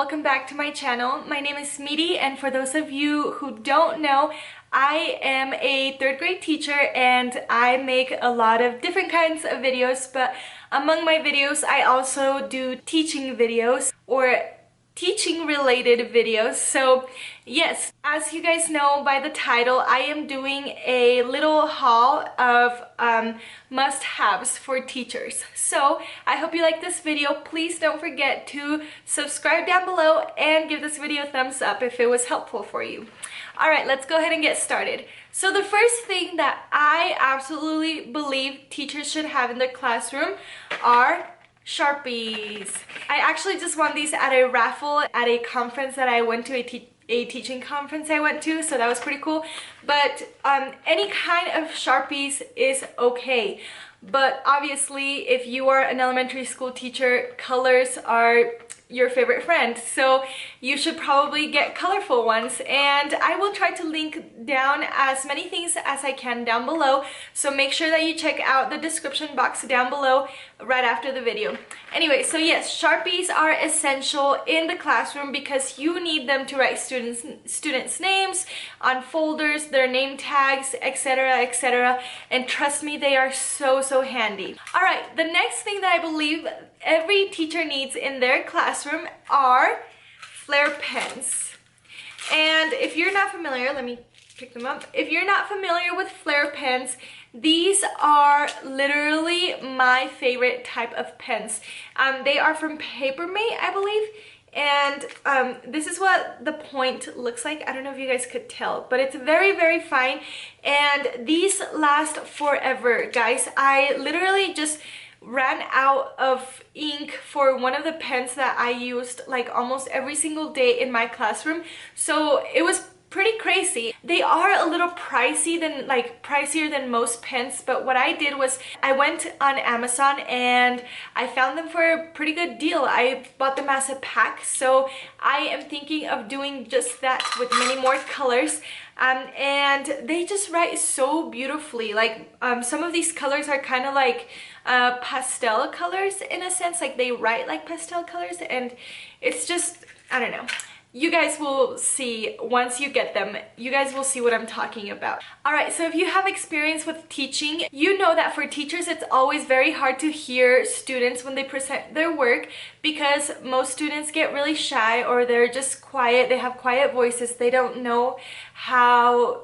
welcome back to my channel. My name is Miri, and for those of you who don't know, I am a third grade teacher and I make a lot of different kinds of videos, but among my videos I also do teaching videos or teaching related videos. So yes, as you guys know by the title, I am doing a little haul of must-haves for teachers. So I hope you like this video. Please don't forget to subscribe down below and give this video a thumbs up if it was helpful for you. Alright, let's go ahead and get started. So the first thing that I absolutely believe teachers should have in their classroom are Sharpies. I actually just won these at a raffle at a conference that I went to, a teaching conference I went to, so that was pretty cool. But any kind of Sharpies is okay. But obviously, if you are an elementary school teacher, colors are your favorite friend, so you should probably get colorful ones, and I will try to link down as many things as I can down below, so make sure that you check out the description box down below right after the video. Anyway, so yes, Sharpies are essential in the classroom because you need them to write students' names on folders, their name tags, etc, etc, and trust me, they are so handy. Alright, the next thing that I believe every teacher needs in their classroom are Flair pens. And if you're not familiar, let me pick them up. If you're not familiar with Flair pens, these are literally my favorite type of pens. They are from Papermate, I believe. And this is what the point looks like. I don't know if you guys could tell, but it's very fine. And these last forever, guys. I literally just ran out of ink for one of the pens that I used like almost every single day in my classroom. So it was pretty crazy. They are a little pricier than most pens, but what I did was I went on Amazon and I found them for a pretty good deal. I bought them as a pack, so I am thinking of doing just that with many more colors. And they just write so beautifully. Like some of these colors are kind of like pastel colors in a sense, like they write like pastel colors, and it's just, I don't know. You guys will see once you get them. You guys will see what I'm talking about. Alright, so if you have experience with teaching, you know that for teachers it's always very hard to hear students when they present their work because most students get really shy or they're just quiet. They have quiet voices. They don't know how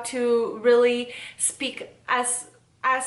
to really speak as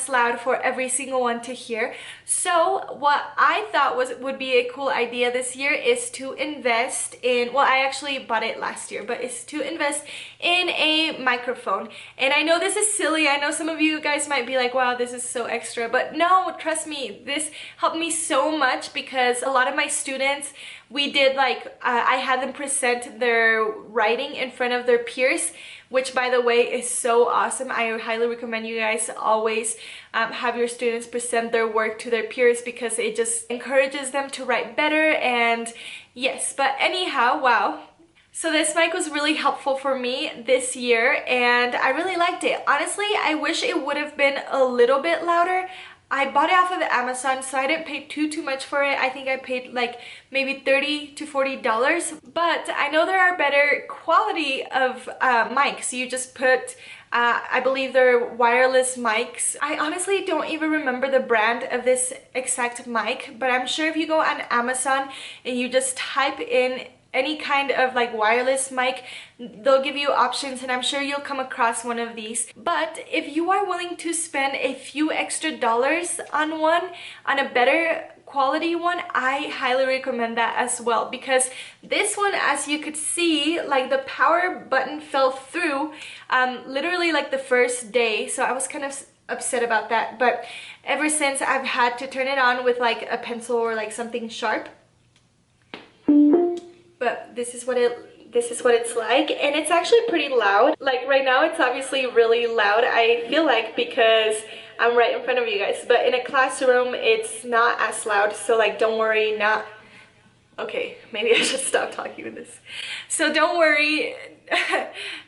loud for every single one to hear. So what I thought would be a cool idea this year is to invest in, well, I actually bought it last year, but it's to invest in a microphone. And I know this is silly. I know some of you guys might be like, wow, this is so extra, but no, trust me, this helped me so much because a lot of my students, we did like, I had them present their writing in front of their peers, which by the way is so awesome. I highly recommend you guys always have your students present their work to their peers because it just encourages them to write better. And yes, but anyhow, wow. So this mic was really helpful for me this year and I really liked it. Honestly, I wish it would have been a little bit louder. I bought it off of Amazon, so I didn't pay too much for it. I think I paid like maybe $30 to $40, but I know there are better quality of mics. You just put, I believe they're wireless mics. I honestly don't even remember the brand of this exact mic, but I'm sure if you go on Amazon and you just type in any kind of like wireless mic, they'll give you options and I'm sure you'll come across one of these. But if you are willing to spend a few extra dollars on a better quality one, I highly recommend that as well, because this one, as you could see, like the power button fell through literally like the first day, so I was kind of upset about that. But ever since, I've had to turn it on with like a pencil or like something sharp. But this is what it's like, and it's actually pretty loud. Like right now it's obviously really loud, I feel like, because I'm right in front of you guys, but in a classroom it's not as loud, so like don't worry, okay, maybe I should stop talking with this. So don't worry,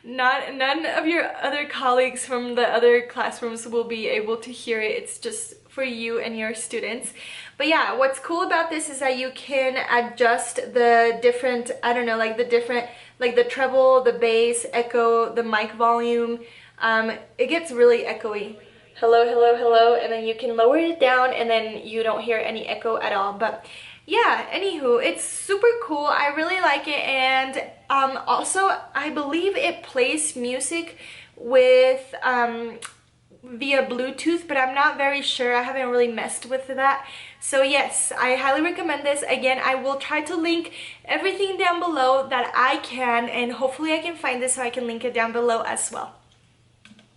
none of your other colleagues from the other classrooms will be able to hear it. It's just for you and your students. But yeah, what's cool about this is that you can adjust the different, I don't know, like the different, like the treble, the bass, echo, the mic volume. It gets really echoey. Hello, hello, hello, and then you can lower it down and then you don't hear any echo at all. But yeah, anywho, it's super cool. I really like it, and also I believe it plays music with via Bluetooth, but I'm not very sure. I haven't really messed with that. So yes, I highly recommend this. Again, I will try to link everything down below that I can, and hopefully I can find this so I can link it down below as well.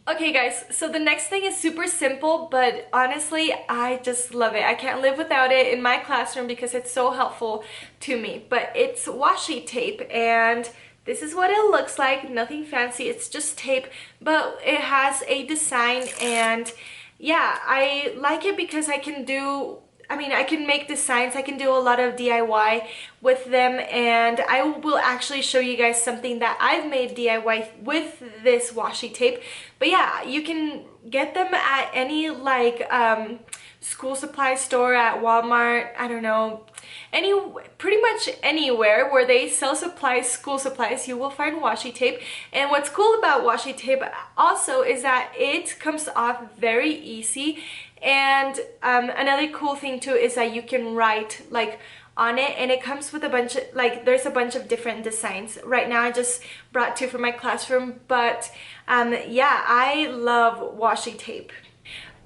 Okay guys, so the next thing is super simple, but honestly, I just love it. I can't live without it in my classroom because it's so helpful to me. But it's washi tape, and this is what it looks like. Nothing fancy, it's just tape, but it has a design, and yeah, I like it because I can make designs. I can do a lot of DIY with them, and I will actually show you guys something that I've made DIY with this washi tape. But yeah, you can get them at any like school supply store, at Walmart, I don't know, pretty much anywhere where they sell supplies, school supplies, you will find washi tape. And what's cool about washi tape also is that it comes off very easy. And another cool thing too is that you can write like on it, and it comes with a bunch of, like, there's a bunch of different designs. Right now I just brought two for my classroom, but yeah, I love washi tape.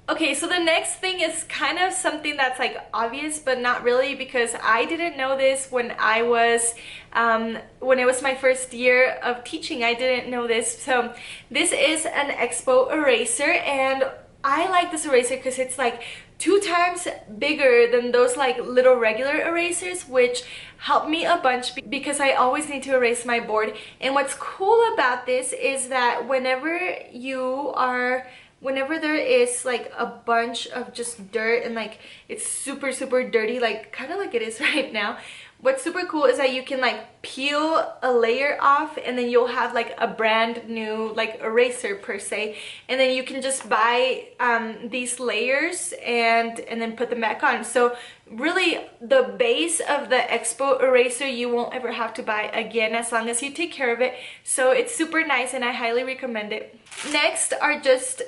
Okay, so the next thing is kind of something that's like obvious, but not really, because I didn't know this when it was my first year of teaching. I didn't know this. So this is an Expo Eraser, and I like this eraser because it's like 2 times bigger than those like little regular erasers, which help me a bunch because I always need to erase my board. And what's cool about this is that whenever there is like a bunch of just dirt and like it's super dirty, like kind of like it is right now, what's super cool is that you can like peel a layer off, and then you'll have like a brand new like eraser per se, and then you can just buy these layers and then put them back on. So really, the base of the Expo Eraser you won't ever have to buy again as long as you take care of it. So it's super nice, and I highly recommend it. Next are just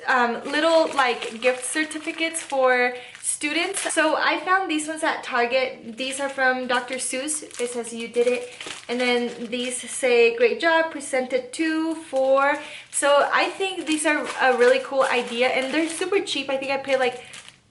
little like gift certificates for students. So I found these ones at Target. These are from Dr. Seuss. It says you did it, and then these say great job, presented to, for. So I think these are a really cool idea, and they're super cheap. I think I paid like,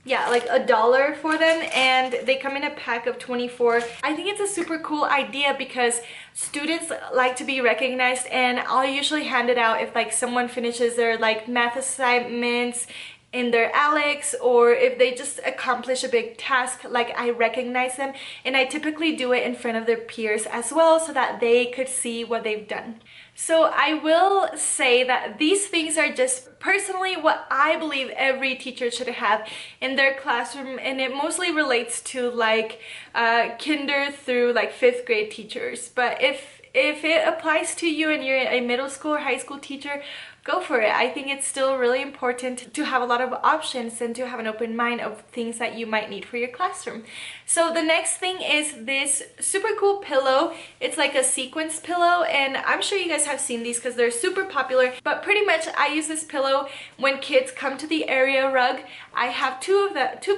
yeah, like $1 for them, and they come in a pack of 24. I think it's a super cool idea because students like to be recognized, and I'll usually hand it out if like someone finishes their like math assignments in their ALEX, or if they just accomplish a big task, like I recognize them, and I typically do it in front of their peers as well so that they could see what they've done. So I will say that these things are just personally what I believe every teacher should have in their classroom, and it mostly relates to like kinder through like 5th grade teachers. But if it applies to you and you're a middle school or high school teacher, go for it. I think it's still really important to have a lot of options and to have an open mind of things that you might need for your classroom. So the next thing is this super cool pillow. It's like a sequence pillow, and I'm sure you guys have seen these because they're super popular. But pretty much I use this pillow when kids come to the area rug. I have two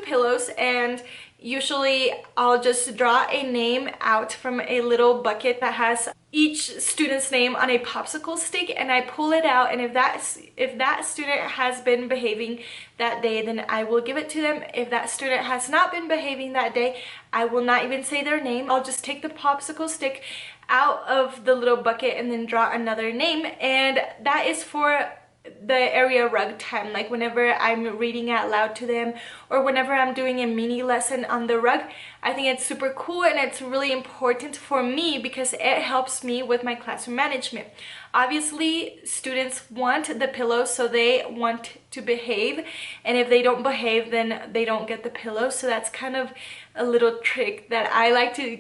pillows, and usually I'll just draw a name out from a little bucket that has each student's name on a popsicle stick, and I pull it out, and if that student has been behaving that day, then I will give it to them. If that student has not been behaving that day, I will not even say their name. I'll just take the popsicle stick out of the little bucket and then draw another name, and that is for the area rug time, like whenever I'm reading out loud to them or whenever I'm doing a mini lesson on the rug. I think it's super cool, and it's really important for me because it helps me with my classroom management. Obviously, students want the pillow, so they want to behave, and if they don't behave, then they don't get the pillow. So that's kind of a little trick that I like to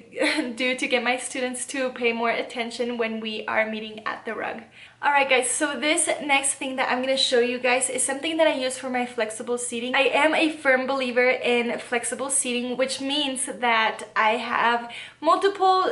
do to get my students to pay more attention when we are meeting at the rug. Alright guys, so this next thing that I'm going to show you guys is something that I use for my flexible seating. I am a firm believer in flexible seating, which means that I have multiple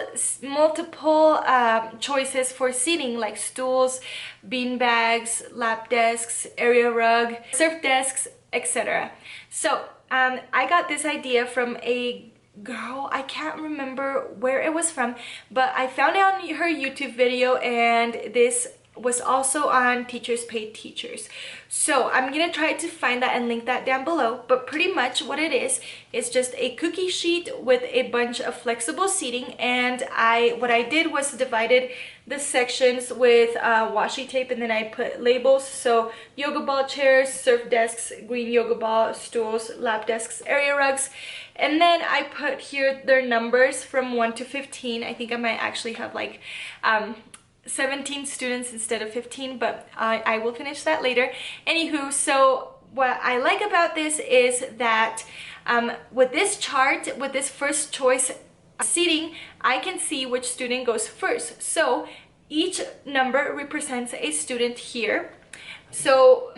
choices for seating, like stools, bean bags, lap desks, area rug, surf desks, etc. So I got this idea from a girl, I can't remember where it was from, but I found it on her YouTube video, and this was also on Teachers Pay Teachers. So I'm gonna try to find that and link that down below, but pretty much what it is just a cookie sheet with a bunch of flexible seating, and what I did was divided the sections with washi tape, and then I put labels. So yoga ball chairs, surf desks, green yoga ball, stools, lap desks, area rugs, and then I put here their numbers from 1 to 15. I think I might actually have like 17 students instead of 15, but I will finish that later. Anywho, so what I like about this is that with this chart, with this first choice seating, I can see which student goes first. So each number represents a student here. So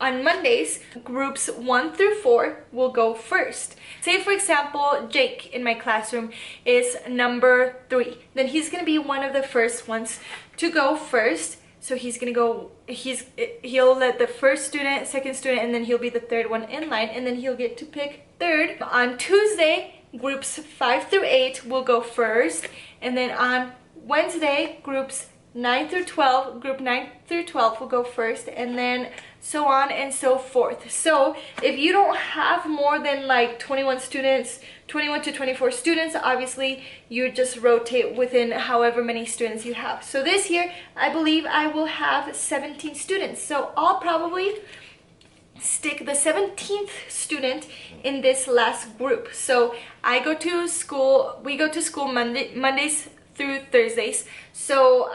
on Mondays, groups 1 through 4 will go first. Say for example, Jake in my classroom is number 3. Then he's gonna be one of the first ones to go first. So he's gonna go, he'll let the first student, second student, and then he'll be the third one in line, and then he'll get to pick third. On Tuesday, groups 5 through 8 will go first, and then on Wednesday, groups 9 through 12, group 9 through 12 will go first, and then so on and so forth. So if you don't have more than like 21 students, 21 to 24 students, obviously you just rotate within however many students you have. So this year, I believe I will have 17 students. So I'll probably stick the 17th student in this last group. So I go to school, we go to school Mondays through Thursdays, so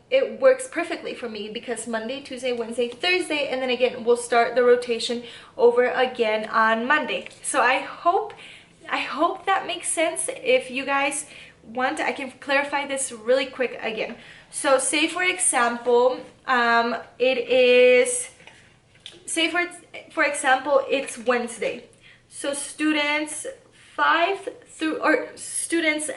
it works perfectly for me because Monday, Tuesday, Wednesday, Thursday, and then again we'll start the rotation over again on Monday. So I hope that makes sense. If you guys want, I can clarify this really quick again. So say for example, it's Wednesday. So students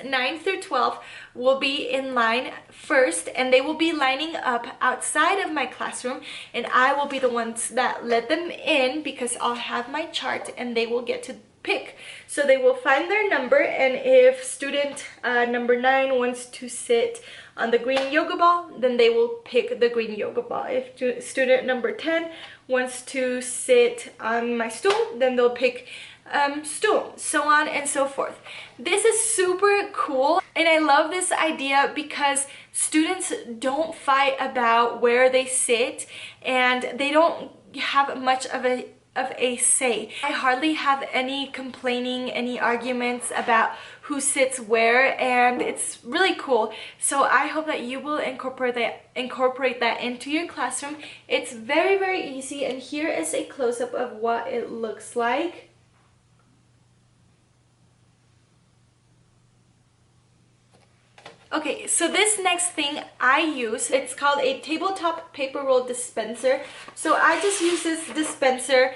9 through 12 will be in line first, and they will be lining up outside of my classroom, and I will be the ones that let them in because I'll have my chart and they will get to pick. So they will find their number, and if student number 9 wants to sit on the green yoga ball, then they will pick the green yoga ball. If student number 10 wants to sit on my stool, then they'll pick stool, so on and so forth. This is super cool, and I love this idea because students don't fight about where they sit, and they don't have much of a say. I hardly have any complaining, any arguments about who sits where, and it's really cool. So I hope that you will incorporate that into your classroom. It's very, very easy, and here is a close-up of what it looks like. Okay, so this next thing I use, it's called a tabletop paper roll dispenser. So I just use this dispenser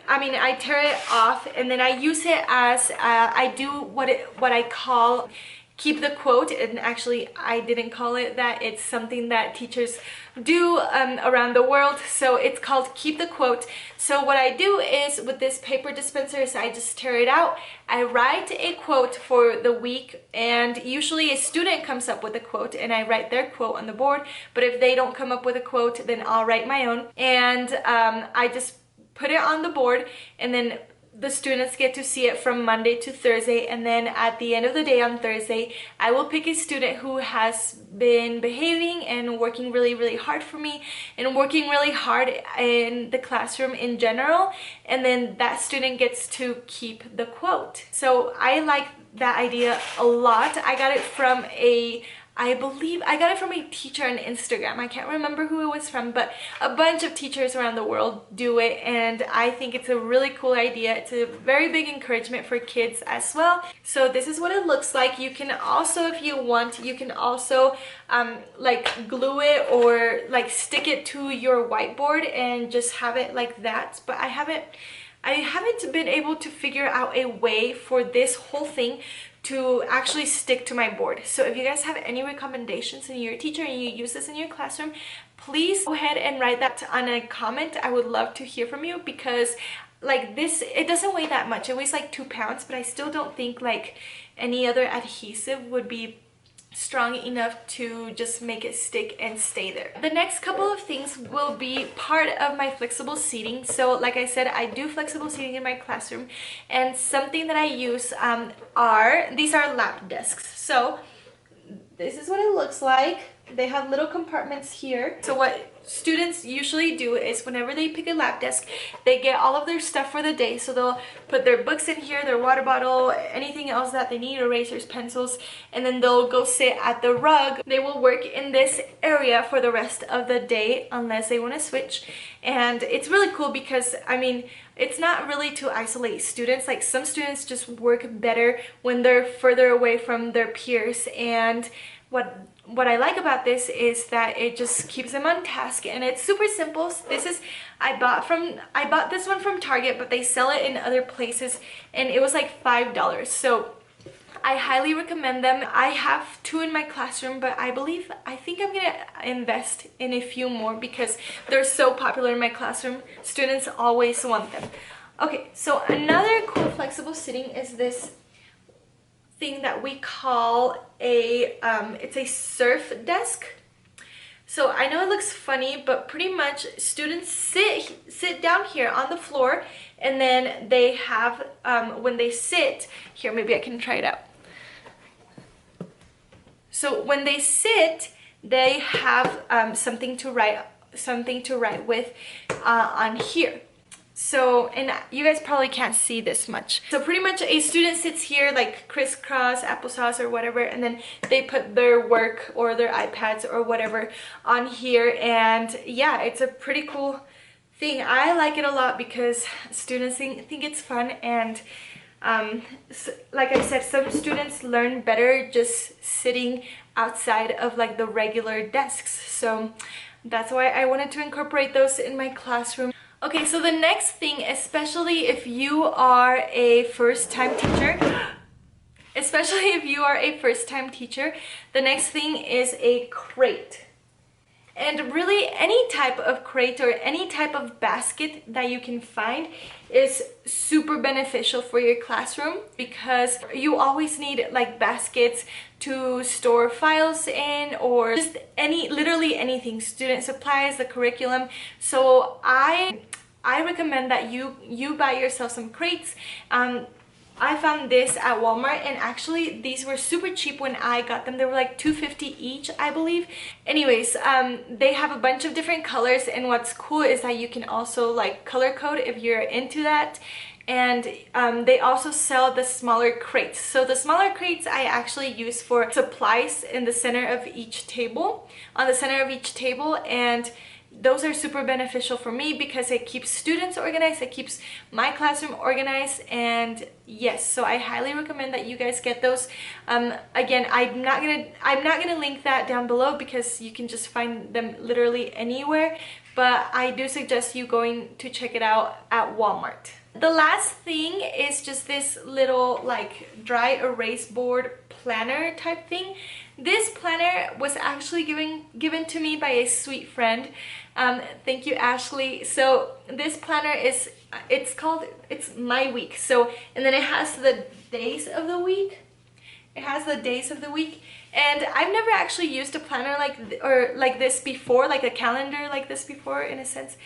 I tear it off, and then I use it as, I do what I call keep the quote, and actually I didn't call it that. It's something that teachers do around the world, so it's called keep the quote. So what I do is with this paper dispenser is I just tear it out, I write a quote for the week, and usually a student comes up with a quote and I write their quote on the board, but if they don't come up with a quote, then I'll write my own, and I just put it on the board, and then the students get to see it from Monday to Thursday, and then at the end of the day on Thursday, I will pick a student who has been behaving and working really, really hard for me and working really hard in the classroom in general, and then that student gets to keep the quote. So I like that idea a lot. I got it from a I believe I got it from a teacher on Instagram. I can't remember who it was from, but a bunch of teachers around the world do it, and I think it's a really cool idea. It's a very big encouragement for kids as well. So this is what it looks like. You can also, if you want, you can also like glue it or like stick it to your whiteboard and just have it like that. But I haven't been able to figure out a way for this whole thing to actually stick to my board. So if you guys have any recommendations and you're a teacher and you use this in your classroom, please go ahead and write that on a comment. I would love to hear from you, because like this, it doesn't weigh that much. It weighs like 2 pounds, but I still don't think like any other adhesive would be strong enough to just make it stick and stay there. The next couple of things will be part of my flexible seating. So like I said, I do flexible seating in my classroom, and something that I use these are lap desks. So this is what it looks like. They have little compartments here. So what students usually do is whenever they pick a lap desk, they get all of their stuff for the day. So they'll put their books in here, their water bottle, anything else that they need, erasers, pencils, and then they'll go sit at the rug. They will work in this area for the rest of the day unless they want to switch. And it's really cool because, I mean, it's not really to isolate students. Like some students just work better when they're further away from their peers, and what I like about this is that it just keeps them on task, and it's super simple. This is I bought this one from Target, but they sell it in other places and it was like $5. So I highly recommend them. I have 2 in my classroom, but I think I'm gonna invest in a few more because they're so popular in my classroom. Students always want them. Okay, so another cool flexible sitting is this thing that we call it's a surf desk. So I know it looks funny, but pretty much students sit down here on the floor, and then they have when they sit here, maybe I can try it out. So when they sit, they have something to write with on here. So, and you guys probably can't see this much. So pretty much a student sits here like crisscross, applesauce or whatever, and then they put their work or their iPads or whatever on here. And yeah, it's a pretty cool thing. I like it a lot because students think it's fun, and like I said, some students learn better just sitting outside of like the regular desks. So that's why I wanted to incorporate those in my classroom. Okay, so the next thing, especially if you are a first-time teacher, the next thing is a crate. And really any type of crate or any type of basket that you can find is super beneficial for your classroom, because you always need like baskets to store files in, or just literally anything, student supplies, the curriculum. So I recommend that you buy yourself some crates. I found this at Walmart, and actually these were super cheap when I got them. They were like $2.50 each, I believe. Anyways, they have a bunch of different colors, and what's cool is that you can also like color code if you're into that. And they also sell the smaller crates. So the smaller crates I actually use for supplies in the center of each table, and those are super beneficial for me because it keeps students organized, it keeps my classroom organized. And yes, so I highly recommend that you guys get those. Again, I'm not gonna link that down below because you can just find them literally anywhere, but I do suggest you going to check it out at Walmart. The last thing is just this little like dry erase board planner type thing. This planner was actually given to me by a sweet friend. Thank you, Ashley. So this planner is, it's my week. So, and then it has the days of the week. And I've never actually used a planner like this before, like a calendar like this before in a sense.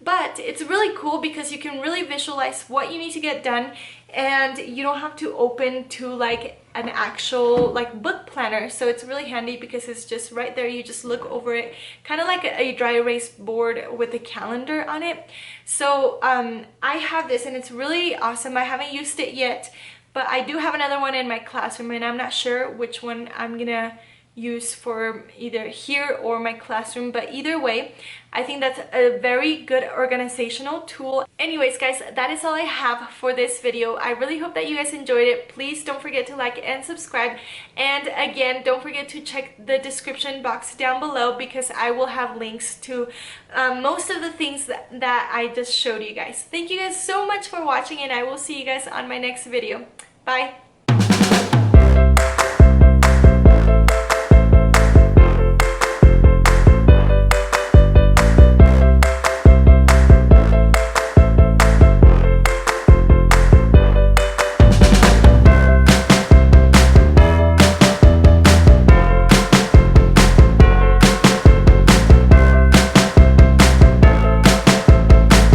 But it's really cool because you can really visualize what you need to get done, and you don't have to open to like an actual like book planner. So it's really handy because it's just right there. You just look over it, kind of like a dry erase board with a calendar on it. So I have this and it's really awesome. I haven't used it yet, but I do have another one in my classroom, and I'm not sure which one I'm gonna use for either here or my classroom, but either way, I think that's a very good organizational tool. Anyways guys, that is all I have for this video. I really hope that you guys enjoyed it. Please don't forget to like and subscribe, and again, don't forget to check the description box down below because I will have links to most of the things that I just showed you guys. Thank you guys so much for watching, and I will see you guys on my next video. Bye!